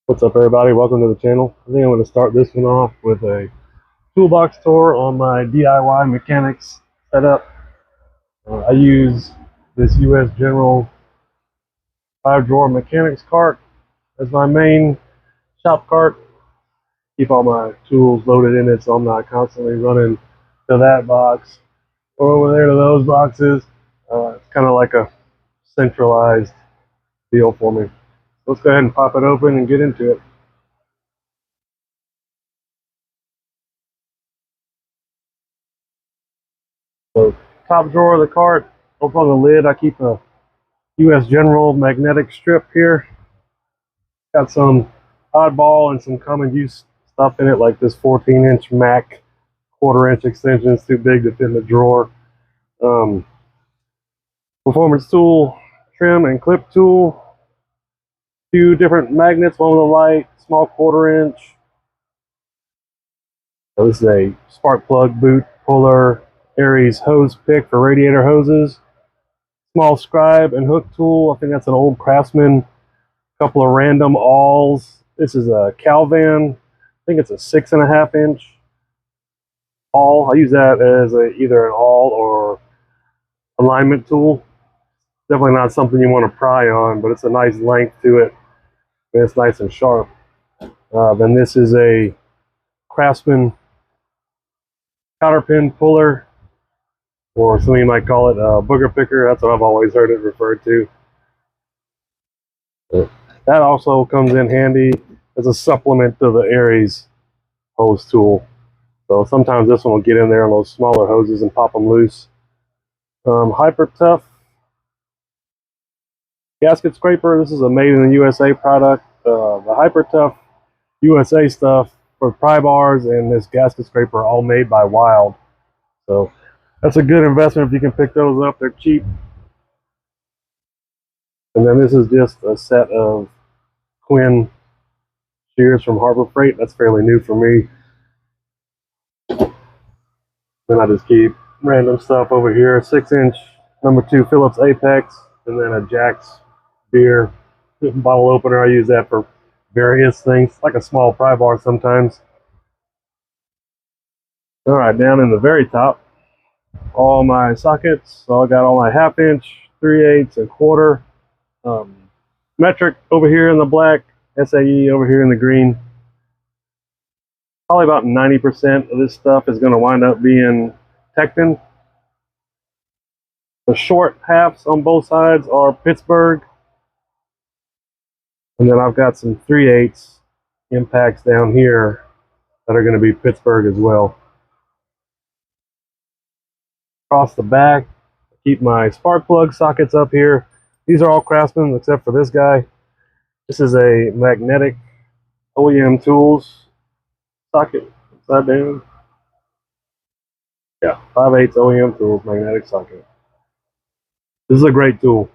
What's up, everybody? Welcome to the channel. I think I'm going to start this one off with a toolbox tour on my DIY mechanics setup. I use this US General 5-drawer mechanics cart as my main shop cart. Keep all my tools loaded in it so I'm not constantly running to that box or over there to those boxes. It's kind of like a centralized deal for me. Let's go ahead and pop it open and get into it. So, top drawer of the cart, up on the lid, I keep a US General magnetic strip here. Got some oddball and some common use stuff in it, like this 14-inch Mac 1/4-inch extension. It's too big to fit in the drawer. Performance tool, trim and clip tool. Two different magnets, one with a light, small 1/4-inch. So this is a spark plug boot puller, Aries hose pick for radiator hoses. Small scribe and hook tool. I think that's an old Craftsman. Couple of random awls. This is a Calvan. I think it's a 6.5-inch awl. I use that as either an awl or alignment tool. Definitely not something you want to pry on, but it's a nice length to it, and it's nice and sharp. Then this is a Craftsman counter pin puller, or some of you might call it a booger picker. That's what I've always heard it referred to. That also comes in handy as a supplement to the Aries hose tool. So sometimes this one will get in there on those smaller hoses and pop them loose. Hyper Tough gasket scraper. This is a made in the USA product. The Hyper Tough USA stuff for pry bars and this gasket scraper are all made by Wild. So that's a good investment if you can pick those up. They're cheap. And then this is just a set of Quinn shears from Harbor Freight. That's fairly new for me. Then I just keep random stuff over here. 6-inch #2 Phillips Apex, and then a Jack's beer bottle opener. I use that for various things, like a small pry bar sometimes. All right, down in the very top, all my sockets. So I got all my 1/2-inch, 3/8, and 1/4. Metric over here in the black, SAE over here in the green. Probably about 90% of this stuff is going to wind up being Tekton. The short halves on both sides are Pittsburgh. And then I've got some 3/8 impacts down here that are going to be Pittsburgh as well. Across the back, I keep my spark plug sockets up here. These are all Craftsman except for this guy. This is a magnetic OEM Tools socket. Upside down. Yeah, 5/8 OEM Tools magnetic socket. This is a great tool.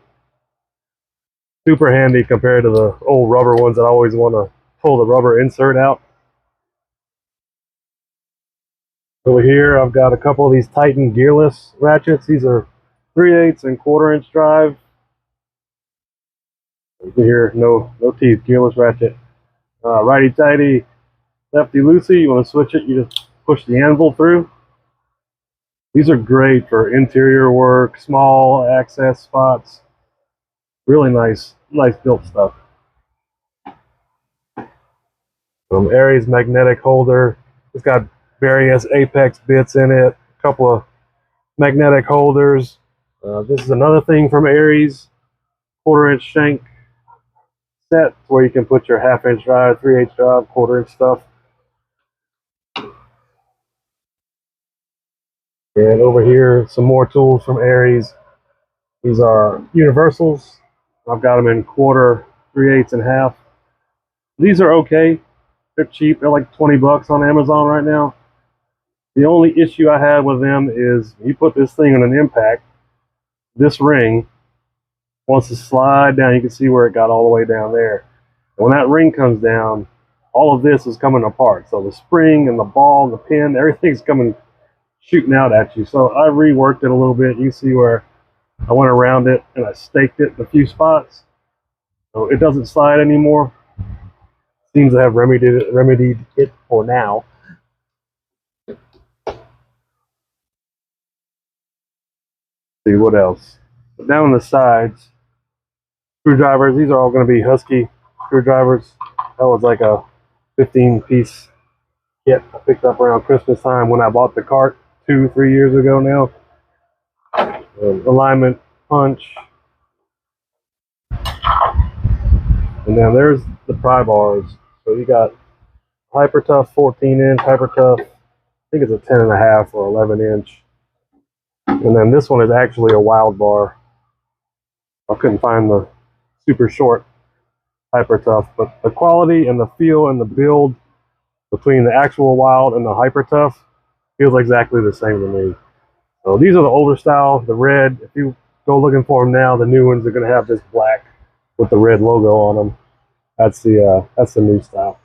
Super handy compared to the old rubber ones that I always want to pull the rubber insert out. Over here, I've got a couple of these Titan gearless ratchets. These are 3/8 and 1/4-inch drive. You can hear no teeth, gearless ratchet. Righty tighty, lefty loosey. You want to switch it, you just push the anvil through. These are great for interior work, small access spots. Really nice built stuff. Aries magnetic holder. It's got various Apex bits in it. A couple of magnetic holders. This is another thing from Aries. 1/4-inch shank set where you can put your 1/2-inch drive, 3/8 drive, 1/4-inch stuff. And over here, some more tools from Aries. These are universals. I've got them in 1/4, 3/8, and 1/2. These are okay. They're cheap. They're like 20 bucks on Amazon right now. The only issue I have with them is you put this thing on an impact, this ring wants to slide down. You can see where it got all the way down there. And when that ring comes down, all of this is coming apart. So the spring and the ball and the pin, everything's coming shooting out at you. So I reworked it a little bit. You see where I went around it and I staked it in a few spots. So it doesn't slide anymore. Seems to have remedied it for now. See what else. But down on the sides, screwdrivers. These are all going to be Husky screwdrivers. That was like a 15-piece kit I picked up around Christmas time when I bought the cart 2-3 years ago now. Alignment punch. And then there's the pry bars. So you got Hyper Tough 14-inch, Hyper Tough, I think it's a 10.5 or 11-inch. And then this one is actually a Wild bar. I couldn't find the super short Hyper Tough, but the quality and the feel and the build between the actual Wild and the Hyper Tough feels exactly the same to me. So these are the older style, the red. If you go looking for them now, the new ones are going to have this black with the red logo on them. That's the new style.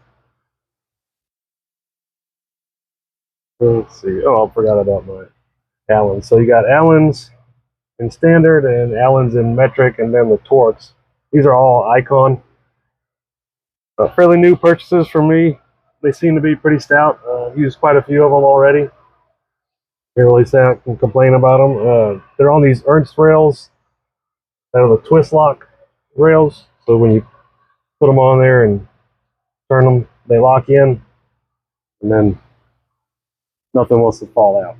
Let's see. Oh, I forgot about my Allens. So you got Allens in standard and Allens in metric, and then the Torx. These are all Icon. Fairly new purchases for me. They seem to be pretty stout. Used quite a few of them already. Can't really say I can complain about them. They're on these Ernst rails. That are the twist lock rails. So when you put them on there and turn them, they lock in, and then nothing wants to fall out.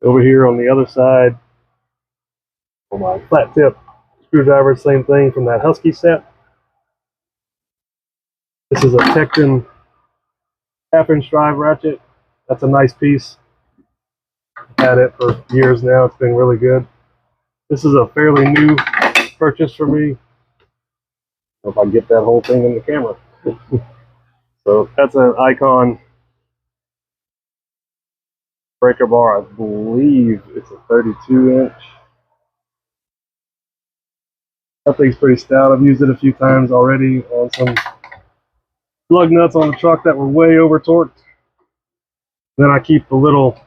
Over here on the other side, for my flat tip screwdriver, same thing from that Husky set. This is a Tecton 1/2-inch drive ratchet. That's a nice piece. I've had it for years now. It's been really good. This is a fairly new purchase for me. If I can get that whole thing in the camera. So that's an Icon breaker bar. I believe it's a 32-inch. That thing's pretty stout. I've used it a few times already on some lug nuts on the truck that were way over torqued. Then I keep the little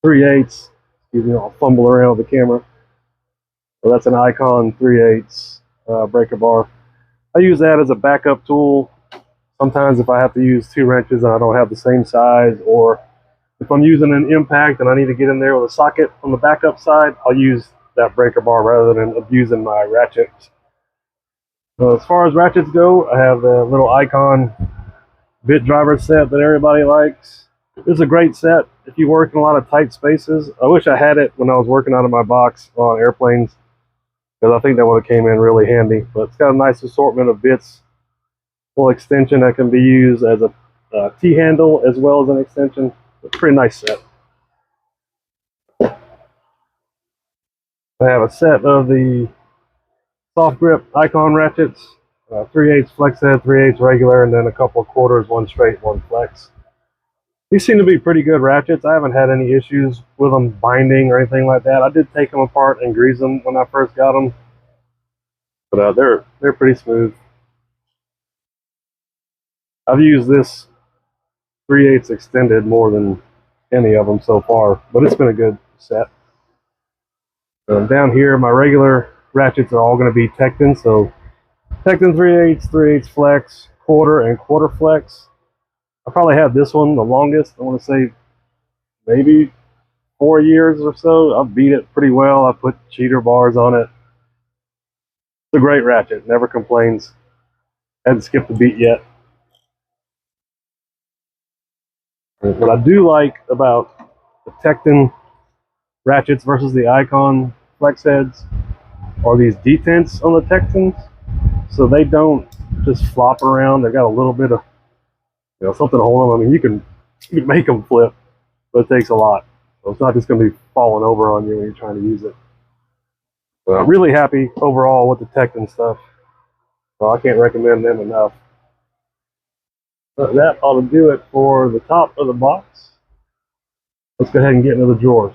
3/8. Excuse me, I'll fumble around with the camera. So that's an Icon 3/8 breaker bar. I use that as a backup tool. Sometimes if I have to use 2 wrenches and I don't have the same size, or if I'm using an impact and I need to get in there with a socket on the backup side, I'll use that breaker bar rather than abusing my ratchets. So as far as ratchets go, I have the little Icon bit driver set that everybody likes. It's a great set if you work in a lot of tight spaces. I wish I had it when I was working out of my box on airplanes, because I think that would have came in really handy. But it's got a nice assortment of bits, full extension that can be used as a T-handle as well as an extension. It's a pretty nice set. I have a set of the soft grip Icon ratchets, 3/8 flex head, 3/8 regular, and then a couple of quarters, 1 straight, 1 flex. These seem to be pretty good ratchets. I haven't had any issues with them binding or anything like that. I did take them apart and grease them when I first got them, but they're pretty smooth. I've used this 3/8 extended more than any of them so far, but it's been a good set. Down here, my regular ratchets are all going to be Tecton, so Tecton 3/8, 3/8 flex, quarter, and quarter flex. I probably had this one the longest. I want to say maybe 4 years or so. I've beat it pretty well. I put cheater bars on it. It's a great ratchet. Never complains. Hadn't skipped a beat yet. What I do like about the Tecton ratchets versus the Icon flex heads are these detents on the Tectons, so they don't just flop around. They've got a little bit of, something to hold them. I mean, you can make them flip, but it takes a lot. So it's not just going to be falling over on you when you're trying to use it. But I'm really happy overall with the Tecton stuff. So I can't recommend them enough. But that ought to do it for the top of the box. Let's go ahead and get into the drawers.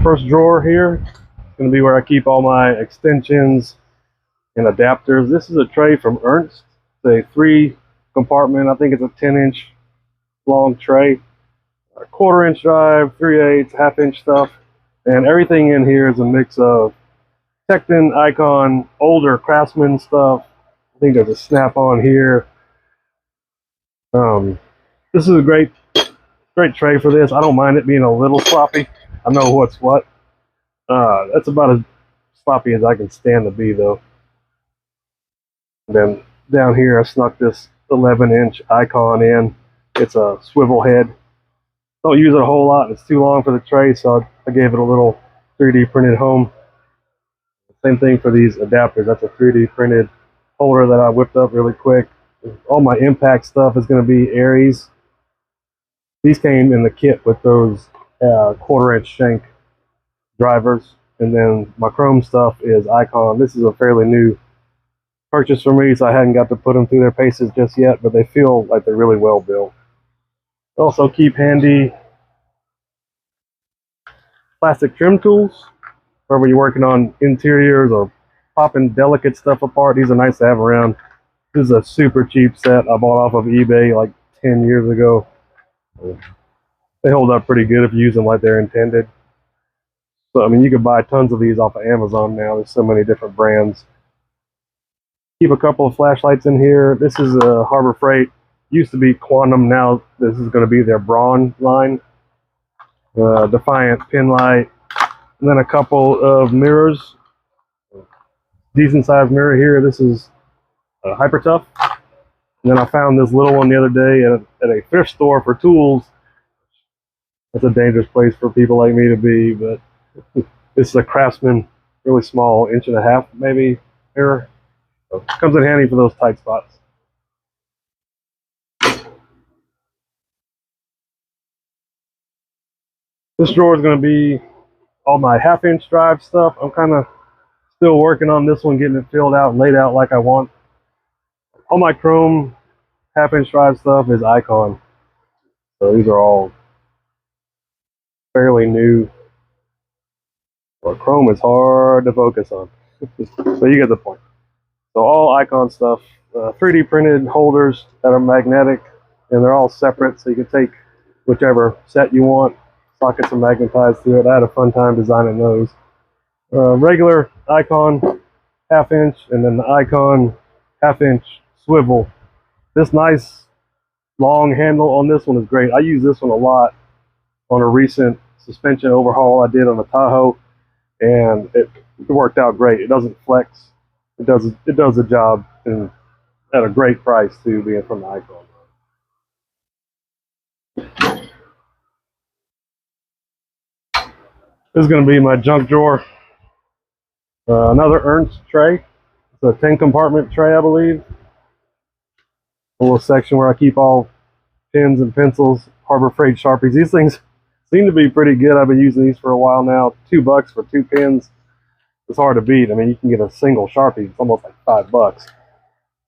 First drawer here is going to be where I keep all my extensions and adapters. This is a tray from Ernst. It's a 3 compartment, I think it's a 10-inch long tray. a 1/4-inch drive, 3/8, half-inch stuff, and everything in here is a mix of Tekton, Icon, older Craftsman stuff. I think there's a snap-on here. This is a great tray for this. I don't mind it being a little sloppy. I know what's what. That's about as sloppy as I can stand to be, though. And then down here, I snuck this 11-inch Icon in. It's a swivel head. Don't use it a whole lot. It's too long for the tray, so I gave it a little 3D printed home. Same thing for these adapters. That's a 3D printed holder that I whipped up really quick. All my impact stuff is going to be Aries. These came in the kit with those 1/4-inch shank drivers. And then my chrome stuff is Icon. This is a fairly new purchase for me, so I hadn't got to put them through their paces just yet, but they feel like they're really well built. Also keep handy plastic trim tools, whether you're working on interiors or popping delicate stuff apart. These are nice to have around. This is a super cheap set I bought off of eBay like 10 years ago. They hold up pretty good if you use them like they're intended. So, I mean, you can buy tons of these off of Amazon now. There's so many different brands. Keep a couple of flashlights in here. This is a Harbor Freight. Used to be Quantum. Now this is going to be their Braun line. Defiant pin light. And then a couple of mirrors. Decent sized mirror here. This is Hyper Tough. And then I found this little one the other day at a thrift store for tools. That's a dangerous place for people like me to be, but this is a Craftsman, really small, 1.5 maybe mirror. So it comes in handy for those tight spots. This drawer is going to be all my 1/2-inch drive stuff. I'm kind of still working on this one, getting it filled out and laid out like I want. All my chrome 1/2-inch drive stuff is Icon. So these are all fairly new. Well, chrome is hard to focus on. So you get the point. So all Icon stuff, 3D printed holders that are magnetic, and they're all separate, so you can take whichever set you want. Sockets are magnetized to it. I had a fun time designing those. Regular Icon 1/2-inch, and then the Icon 1/2-inch swivel. This nice long handle on this one is great. I use this one a lot on a recent suspension overhaul I did on the Tahoe, and it worked out great. It doesn't flex. It does the job, and at a great price too, being from the Icon. This is going to be my junk drawer. Another Ernst tray. It's a 10-compartment tray, I believe. A little section where I keep all pens and pencils, Harbor Freight Sharpies. These things seem to be pretty good. I've been using these for a while now. $2 for 2 pens. It's hard to beat. I mean, you can get a single Sharpie. It's almost like $5.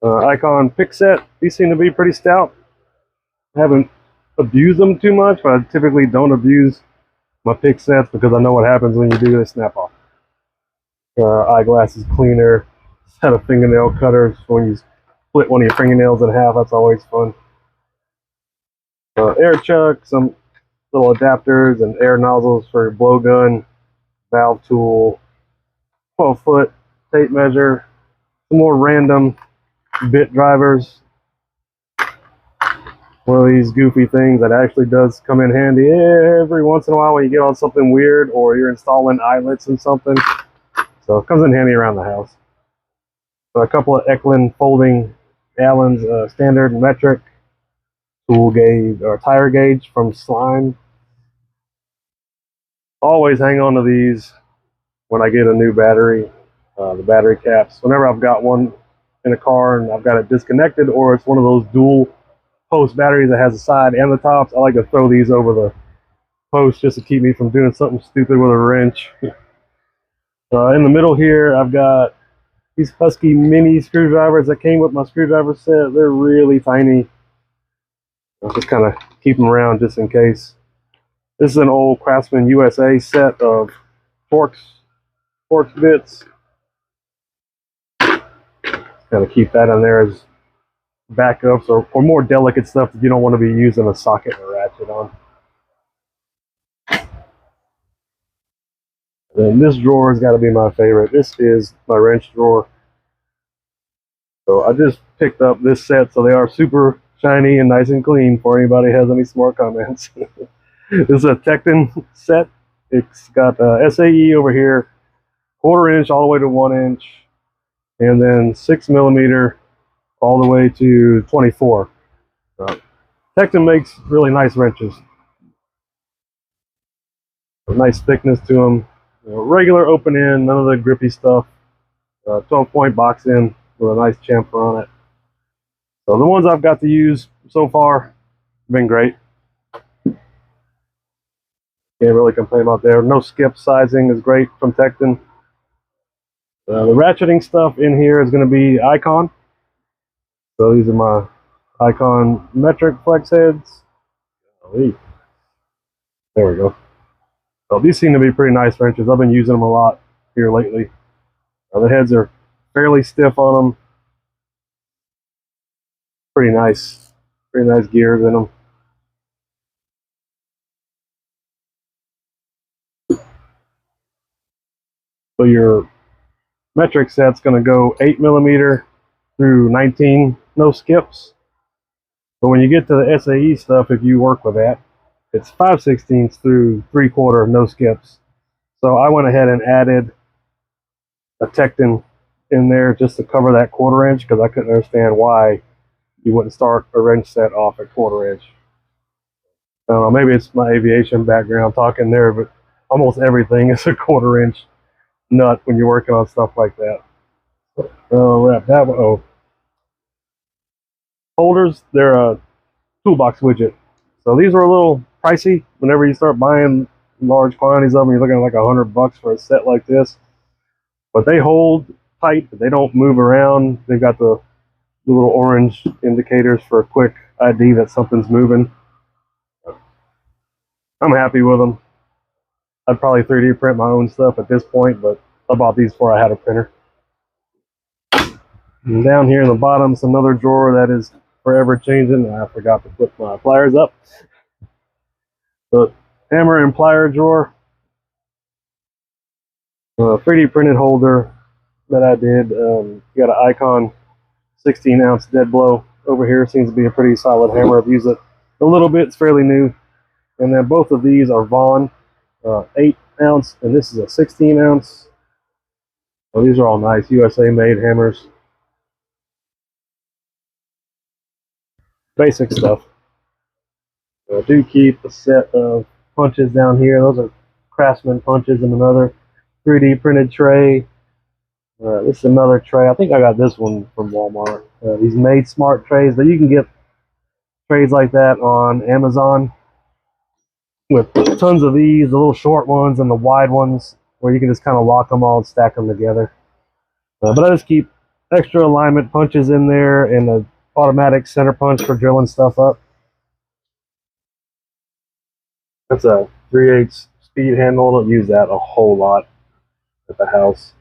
Icon pick set. These seem to be pretty stout. I haven't abused them too much, but I typically don't abuse my pick sets because I know what happens when you do. They snap off. Eyeglasses cleaner. Set of fingernail cutters for when you split one of your fingernails in half. That's always fun. Air chuck, some little adapters and air nozzles for your blowgun, valve tool, 12-foot tape measure, some more random bit drivers. One of these goofy things that actually does come in handy every once in a while when you get on something weird or you're installing eyelets and something. So it comes in handy around the house. So a couple of Eklund folding Allen's standard metric tool gauge or tire gauge from Slime. Always hang on to these when I get a new battery, the battery caps. Whenever I've got one in a car and I've got it disconnected, or it's one of those dual post batteries that has the side and the tops, I like to throw these over the post just to keep me from doing something stupid with a wrench. In the middle here, I've got these Husky mini screwdrivers that came with my screwdriver set. They're really tiny. I'll just kind of keep them around just in case. This is an old Craftsman USA set of Torx bits. Kind of keep that in there as backups or more delicate stuff that you don't want to be using a socket or ratchet on. And this drawer has got to be my favorite. This is my wrench drawer. So I just picked up this set, so they are super shiny and nice and clean before anybody has any smart comments. This is a Tekton set. It's got SAE over here, 1/4 inch all the way to 1 inch, and then 6mm all the way to 24. Tekton makes really nice wrenches. A nice thickness to them. Regular open end, none of the grippy stuff. 12-point box end with a nice chamfer on it. So the ones I've got to use so far have been great. Can't really complain about there. No skip sizing is great from Tekton. The ratcheting stuff in here is going to be Icon. So these are my Icon metric flex heads. There we go. So these seem to be pretty nice wrenches. I've been using them a lot here lately. The heads are fairly stiff on them. Pretty nice gears in them. So your metric set's going to go 8mm through 19, no skips. But when you get to the SAE stuff, if you work with that, it's 5/16 through 3/4, no skips. So I went ahead and added a Tekton in there just to cover that 1/4 inch, because I couldn't understand why you wouldn't start a wrench set off at 1/4 inch. Maybe it's my aviation background talking there, but almost everything is a 1/4 inch nut when you're working on stuff like that. Wrap that one. Oh, holders, they're a Toolbox widget. So these are a little pricey whenever you start buying large quantities of them. You're looking at like $100 for a set like this, but they hold tight. They don't move around. They've got the little orange indicators for a quick ID that something's moving. I'm happy with them. I'd probably 3D print my own stuff at this point, but I bought these before I had a printer. And down here in the bottom is another drawer that is forever changing. I forgot to put my pliers up. The hammer and plier drawer. 3D printed holder that I did. Got an Icon 16-ounce dead blow over here. Seems to be a pretty solid hammer. I've used it a little bit. It's fairly new. And then both of these are Vaughn 8-ounce, and this is a 16-ounce. So these are all nice USA made hammers. Basic stuff. I do keep a set of punches down here. Those are Craftsman punches and another 3D printed tray. This is another tray. I think I got this one from Walmart. These Made Smart trays, but you can get trays like that on Amazon with tons of these, the little short ones and the wide ones, where you can just kind of lock them all and stack them together. But I just keep extra alignment punches in there and an automatic center punch for drilling stuff up. That's a 3/8 speed handle. I don't use that a whole lot at the house.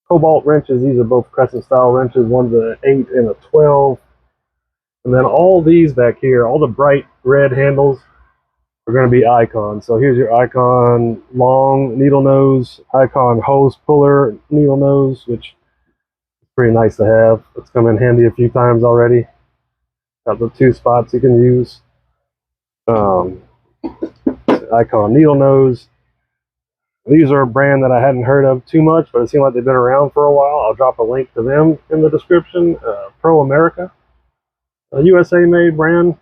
Cobalt wrenches. These are both crescent style wrenches. One's an 8 and a 12. And then all these back here, all the bright red handles, are going to be Icon. So here's your Icon long needle nose, Icon hose puller needle nose, which is pretty nice to have. It's come in handy a few times already. Got the 2 spots you can use. Icon needle nose. These are a brand that I hadn't heard of too much, but it seemed like they've been around for a while. I'll drop a link to them in the description. Pro America, a USA made brand.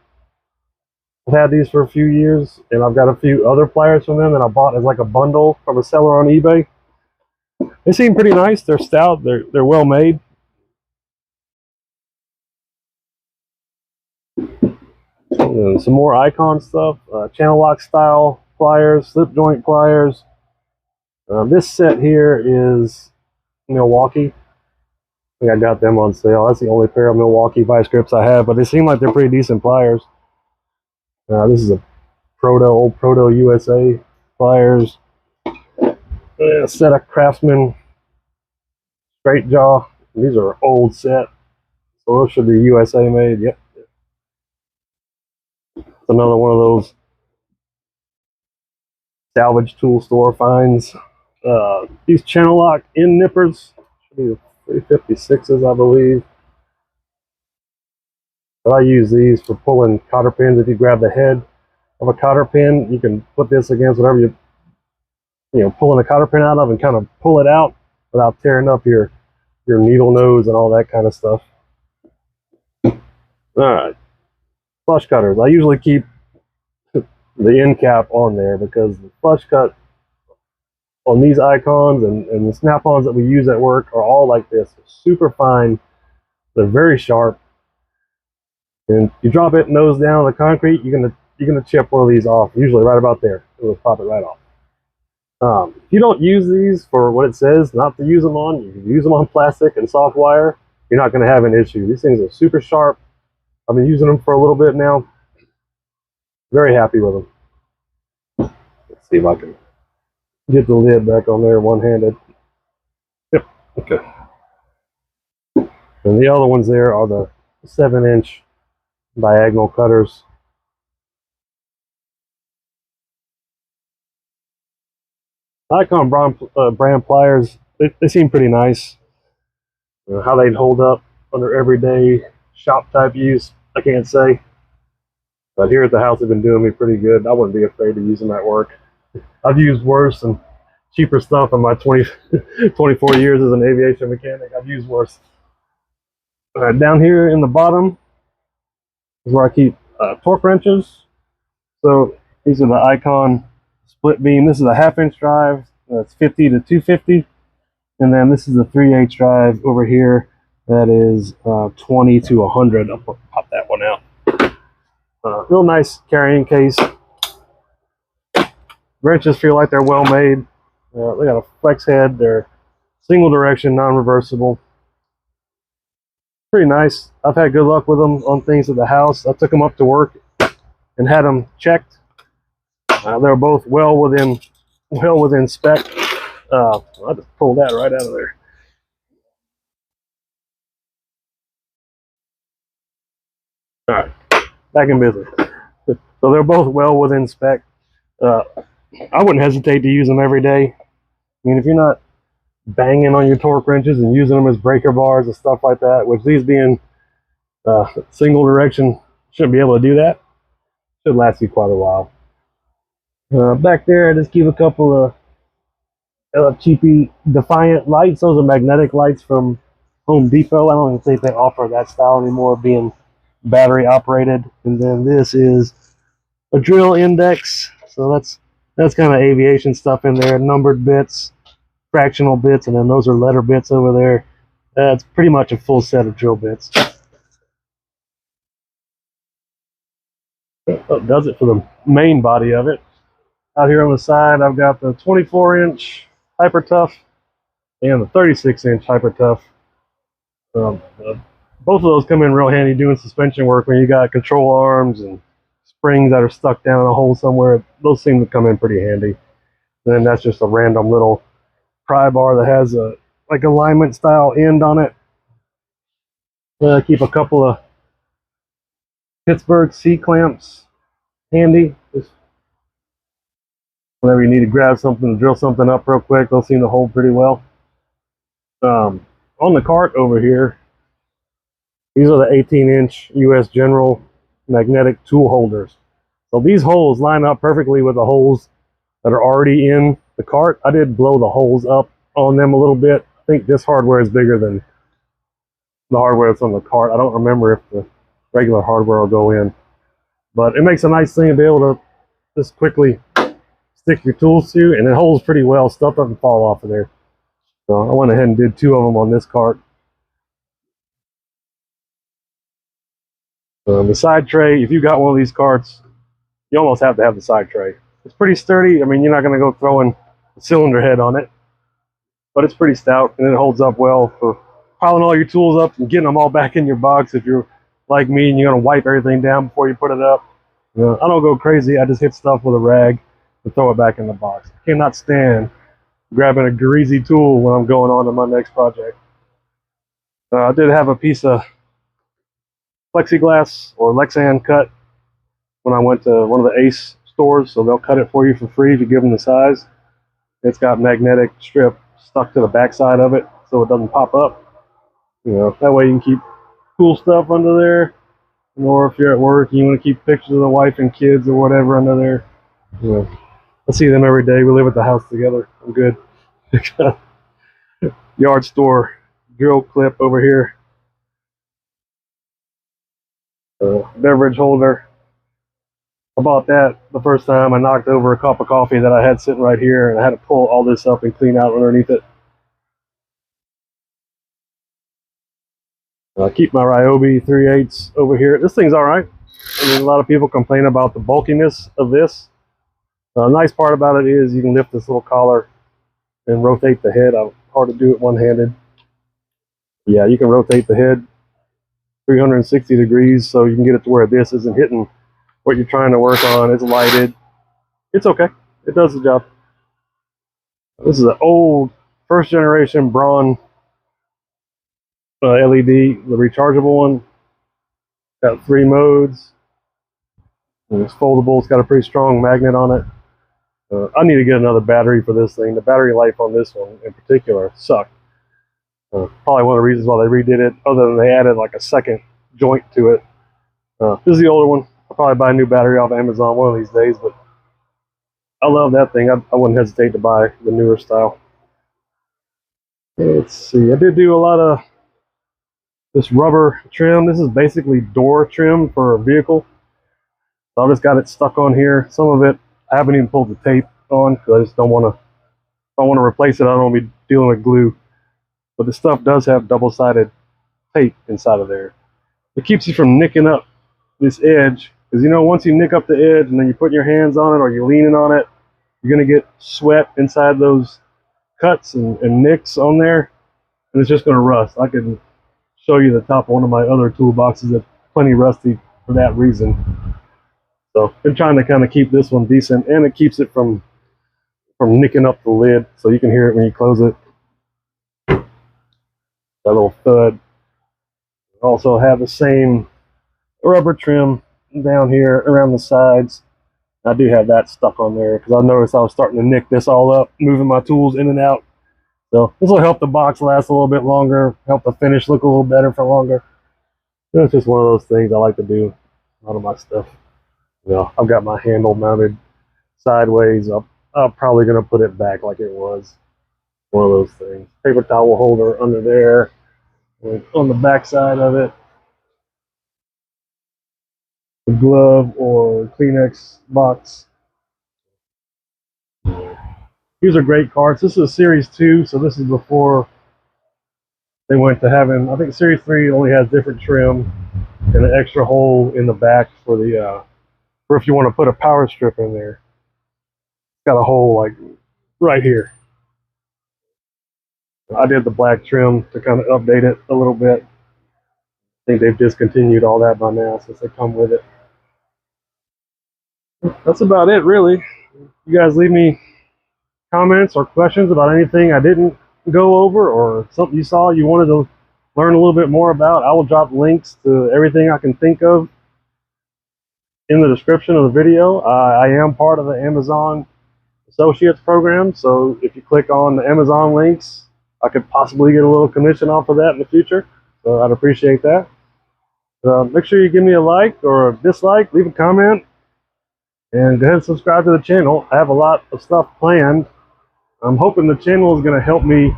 I've had these for a few years, and I've got a few other pliers from them that I bought as like a bundle from a seller on eBay. They seem pretty nice. They're stout. They're well made. Some more Icon stuff. Channel lock style pliers, slip joint pliers. This set here is Milwaukee. I think I got them on sale. That's the only pair of Milwaukee vice grips I have, but they seem like they're pretty decent pliers. This is a old Proto USA pliers. A set of Craftsman straight jaw. These are old set, so those should be USA made. Yep. It's another one of those salvage tool store finds. These channel lock end nippers should be 356s, I believe. But I use these for pulling cotter pins. If you grab the head of a cotter pin, you can put this against whatever you pulling a cotter pin out of and kind of pull it out without tearing up your needle nose and all that kind of stuff. All right, flush cutters. I usually keep the end cap on there because the flush cut on these icons and the snap-ons that we use at work are all like this. They're super fine. They're very sharp. And you drop it nose down on the concrete, you're gonna chip one of these off. Usually right about there. It'll pop it right off. If you don't use these for what it says not to use them on, you can use them on plastic and soft wire. You're not going to have an issue. These things are super sharp. I've been using them for a little bit now. Very happy with them. Let's see if I can get the lid back on there one-handed. Yep, okay. And the other ones there are the 7-inch diagonal cutters. Icon brand pliers, they seem pretty nice. How they'd hold up under everyday shop type use, I can't say. But here at the house, they've been doing me pretty good. I wouldn't be afraid to use them at work. I've used worse and cheaper stuff in my 24 years as an aviation mechanic. I've used worse. Down here in the bottom is where I keep torque wrenches. So these are the Icon split beam. This is a 1/2-inch drive. That's 50 to 250. And then this is a 3/8 drive over here. That is 20 to 100. I'll pop that one out. Real nice carrying case. Wrenches feel like they're well made. They got a flex head. They're single direction, non-reversible. Pretty nice. I've had good luck with them on things at the house. I took them up to work and had them checked. They're both well within spec. I just pulled that right out of there. All right, back in business. So they're both well within spec. I wouldn't hesitate to use them every day. I mean, if you're not banging on your torque wrenches and using them as breaker bars and stuff like that, which these being single direction shouldn't be able to do that. Should last you quite a while. Back there, I just keep a couple of cheapy Defiant lights. Those are magnetic lights from Home Depot. I don't even think they offer that style anymore, being battery operated. And then this is a drill index. So that's kind of aviation stuff in there. Numbered bits, fractional bits, and then those are letter bits over there. That's pretty much a full set of drill bits. That does it for the main body of it. Out here on the side, I've got the 24-inch Hyper Tough and the 36-inch Hyper Tough. Both of those come in real handy doing suspension work when you got control arms and springs that are stuck down in a hole somewhere. Those seem to come in pretty handy. And then that's just a random little pry bar that has a like alignment style end on it. Keep a couple of Pittsburgh C-clamps handy. Just whenever you need to grab something, drill something up real quick, they'll seem to hold pretty well. On the cart over here, these are the 18-inch US General magnetic tool holders. So these holes line up perfectly with the holes that are already in the cart. I did blow the holes up on them a little bit. I think this hardware is bigger than the hardware that's on the cart. I don't remember if the regular hardware will go in. But it makes a nice thing to be able to just quickly stick your tools to, and it holds pretty well. Stuff doesn't fall off of there. So I went ahead and did 2 of them on this cart. The side tray, if you got one of these carts, you almost have to have the side tray. It's pretty sturdy. I mean, you're not going to go throwing a cylinder head on it, but it's pretty stout and it holds up well for piling all your tools up and getting them all back in your box. If you're like me and you're going to wipe everything down before you put it up, I don't go crazy. I just hit stuff with a rag and throw it back in the box. I cannot stand grabbing a greasy tool when I'm going on to my next project. I did have a piece of plexiglass or Lexan cut when I went to one of the Ace stores, so they'll cut it for you for free if you give them the size. It's got magnetic strip stuck to the back side of it so it doesn't pop up. You know, that way you can keep cool stuff under there. Or if you're at work and you want to keep pictures of the wife and kids or whatever under there, you know, I see them every day. We live at the house together. I'm good. Yard store drill clip over here. Beverage holder. I bought that the first time I knocked over a cup of coffee that I had sitting right here, and I had to pull all this up and clean out underneath it. I keep my Ryobi 3/8 over here. This thing's all right. I mean, a lot of people complain about the bulkiness of this. The nice part about it is you can lift this little collar and rotate the head. Hard to do it one-handed. Yeah, you can rotate the head 360 degrees so you can get it to where this isn't hitting what you're trying to work on. It's lighted. It's okay. It does the job. This is an old first generation Braun LED, the rechargeable one. Got 3 modes. And it's foldable. It's got a pretty strong magnet on it. I need to get another battery for this thing. The battery life on this one in particular sucked. Probably one of the reasons why they redid it, other than they added like a second joint to it. This is the older one. I'll probably buy a new battery off Amazon one of these days, but I love that thing. I wouldn't hesitate to buy the newer style. Let's see. I did do a lot of this rubber trim. This is basically door trim for a vehicle. So I just got it stuck on here. Some of it I haven't even pulled the tape on because I just don't want to. If I want to replace it, I don't want to be dealing with glue. But the stuff does have double-sided tape inside of there. It keeps you from nicking up this edge, because you know, once you nick up the edge and then you put your hands on it or you're leaning on it, you're going to get sweat inside those cuts and nicks on there, and it's just going to rust. I can show you the top of one of my other toolboxes that's plenty rusty for that reason. So I'm trying to kind of keep this one decent, and it keeps it from nicking up the lid, so you can hear it when you close it. That little thud. Also have the same rubber trim down here around the sides. I do have that stuck on there because I noticed I was starting to nick this all up, moving my tools in and out. So this will help the box last a little bit longer, help the finish look a little better for longer. It's just one of those things I like to do. A lot of my stuff. You know, I've got my handle mounted sideways. I'm probably going to put it back like it was. One of those things. Paper towel holder under there, on the back side of it. The glove or Kleenex box. These are great carts. This is Series 2, so this is before they went to having, I think Series 3 only has different trim and an extra hole in the back for the, for if you want to put a power strip in there. It's got a hole like right here. I did the black trim to kind of update it a little bit. I think they've discontinued all that by now since they come with it. That's about it, really. You guys leave me comments or questions about anything I didn't go over, or something you saw you wanted to learn a little bit more about. I will drop links to everything I can think of in the description of the video. I am part of the Amazon Associates program, so if you click on the Amazon links, I could possibly get a little commission off of that in the future, so I'd appreciate that. Make sure you give me a like or a dislike, leave a comment, and go ahead and subscribe to the channel. I have a lot of stuff planned. I'm hoping the channel is going to help me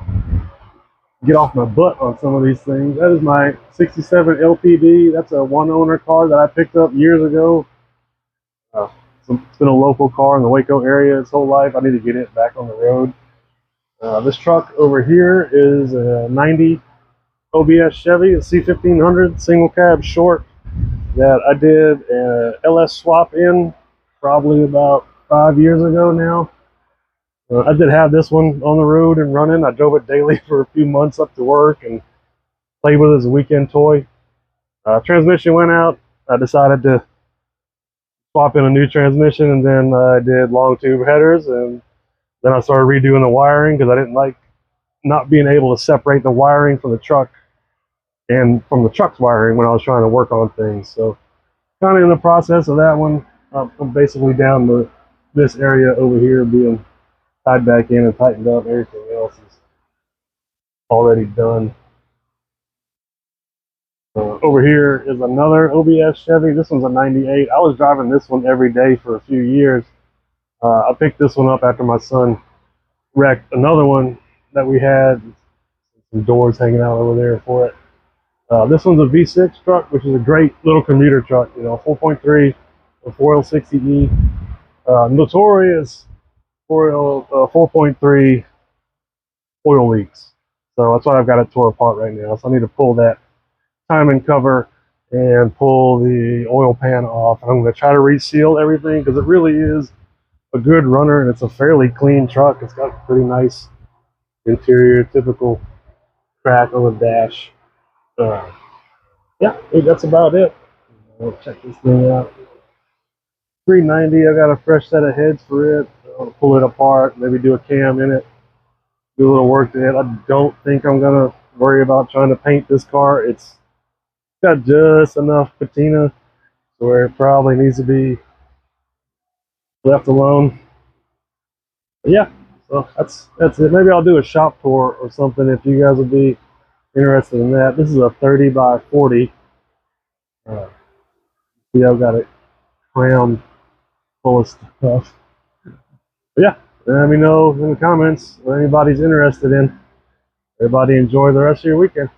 get off my butt on some of these things. That is my 67 LTD. That's a one-owner car that I picked up years ago. It's been a local car in the Waco area its whole life. I need to get it back on the road. This truck over here is a 90 OBS Chevy, a C1500 single cab short that I did a LS swap in probably about 5 years ago now. I did have this one on the road and running. I drove it daily for a few months up to work and played with it as a weekend toy. Transmission went out. I decided to swap in a new transmission, and then I did long tube headers, and then I started redoing the wiring because I didn't like not being able to separate the wiring from the truck and from the truck's wiring when I was trying to work on things. So kind of in the process of that one. I'm basically down to this area over here being tied back in and tightened up. Everything else is already done. Over here is another OBS Chevy. This one's a 98. I was driving this one every day for a few years. I picked this one up after my son wrecked another one that we had. Some doors hanging out over there for it. This one's a V6 truck, which is a great little commuter truck. You know, 4.3 or 4L60E. Notorious for 4.3 oil leaks. So that's why I've got it tore apart right now. So I need to pull that timing cover and pull the oil pan off. I'm going to try to reseal everything because it really is a good runner and it's a fairly clean truck. It's got pretty nice interior, typical crack on the dash. Yeah, that's about it. We'll check this thing out. 390. I got a fresh set of heads for it. I'll pull it apart, maybe do a cam in it, do a little work to it. I don't think I'm gonna worry about trying to paint this car. It's got just enough patina where it probably needs to be left alone. But yeah, so that's it. Maybe I'll do a shop tour or something if you guys would be interested in that. This is a 30 by 40. See, I've got it crammed full of stuff. But yeah, let me know in the comments what anybody's interested in. Everybody enjoy the rest of your weekend.